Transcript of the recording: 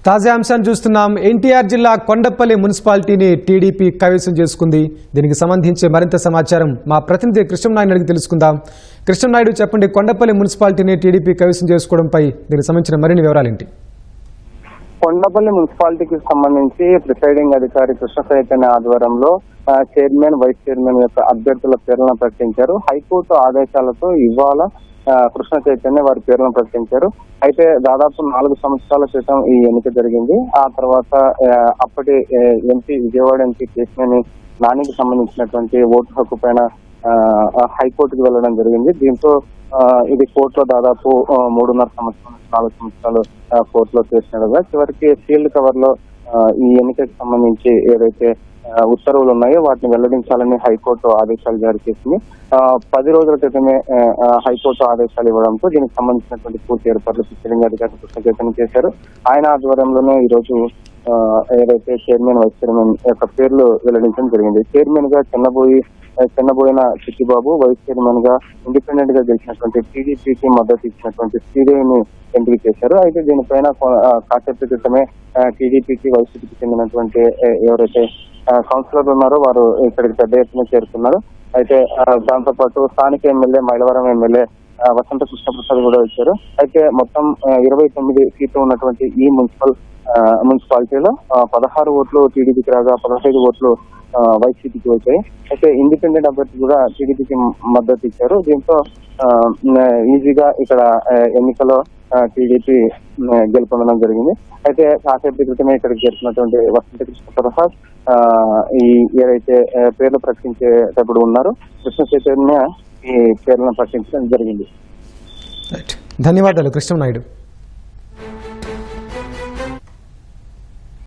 తాజా అంశాన్ని చూస్తున్నాం. ఎన్టీఆర్ జిల్లా కొండపల్లి మున్సిపాలిటీని టీడీపీ కైవసం చేసుకుంది. దీనికి సంబంధించి మరింత సమాచారం మా ప్రతినిధి కృష్ణనాయుడు అడిగి తెలుసుకుందాం. కృష్ణనాయుడు, చెప్పండి, కొండపల్లి మున్సిపాలిటీని టీడీపీ కైవసం చేసుకోవడంపై దీనికి సంబంధించిన మరిన్ని వివరాలేంటి? కొండపల్లి మున్సిపాలిటీకి సంబంధించి ప్రిసైడింగ్ అధికారి కృష్ణ చైతన్య ఆధ్వర్యంలో చైర్మన్, వైస్ చైర్మన్ యొక్క అభ్యర్థుల పేర్లను ప్రకటించారు. హైకోర్టు ఆదేశాలతో ఇవాళ కృష్ణ చైతన్య వారి పేర్లను ప్రకటించారు. అయితే దాదాపు 4 సంవత్సరాల క్రితం ఈ ఎన్నిక జరిగింది. ఆ తర్వాత అప్పటి ఎంపీ, విజయవాడ ఎంపీ కేశినేని నానికి సంబంధించినటువంటి ఓటు హక్కు పైన హైకోర్టుకు వెళ్లడం జరిగింది. దీంతో ఇది కోర్టులో దాదాపు 3.5 సంవత్సరాలు 4 సంవత్సరాలు కోర్టులో చేసినట్టుగా చివరికి సీల్డ్ కవర్ లో ఈ ఎన్నికకి సంబంధించి ఏదైతే ఉత్తర్వులు ఉన్నాయో వాటిని వెల్లడించాలని హైకోర్టు ఆదేశాలు జారీ చేసింది. 10 రోజుల క్రితమే హైకోర్టు ఆదేశాలు ఇవ్వడంతో దీనికి సంబంధించినటువంటి పూర్తి ఏర్పాట్లు ప్రిసైడింగ్ అధికారి కృష్ణ చైతన్య చేశారు. ఆయన ఆధ్వర్యంలోనే ఈ రోజు ఏదైతే చైర్మన్, వైస్ చైర్మన్ యొక్క పేర్లు వెల్లడించడం జరిగింది. చైర్మన్ గా చెన్నబోయిన చిట్టిబాబు, వైస్ చైర్మన్ గా ఇండిపెండెంట్ గా గెలిచినటువంటి టీడీపీకి మద్దతు ఇచ్చినటువంటి శ్రీదేవిని ఎంపిక చేశారు. అయితే దీనిపైన కాసేపు క్రితమే టీడీపీకి, వైసీపీకి చెందినటువంటి ఎవరైతే కౌన్సిలర్లు ఉన్నారో వారు ఇక్కడికి పెద్ద ఎత్తున చేరుకున్నారు. అయితే దాంతో పాటు స్థానిక ఎమ్మెల్యే, మైలవరం ఎమ్మెల్యే వసంత కృష్ణప్రసాద్ కూడా వచ్చారు. అయితే మొత్తం 29 సీట్లు ఉన్నటువంటి ఈ మున్సిపాలిటీలో 16 ఓట్లు టీడీపీకి రాగా 15 ఓట్లు వైసీపీకి వచ్చాయి. అయితే ఇండిపెండెంట్ అభ్యర్థి కూడా టీడీపీకి మద్దతు ఇచ్చారు. దీంతో ఈజీగా ఇక్కడ ఎన్నికలో టీడీపీ గెలుపొందడం జరిగింది. అయితే కాసేపు క్రితమే ఇక్కడికి చేరుకున్నటువంటి వసంత కృష్ణప్రసాద్ ఈ ఏదైతే పేర్లు ప్రకటించేటప్పుడు ఉన్నారో కృష్ణ చైతన్య ఈ పేర్లను ప్రకటించడం జరిగింది. ధన్యవాదాలు కృష్ణనాయుడు.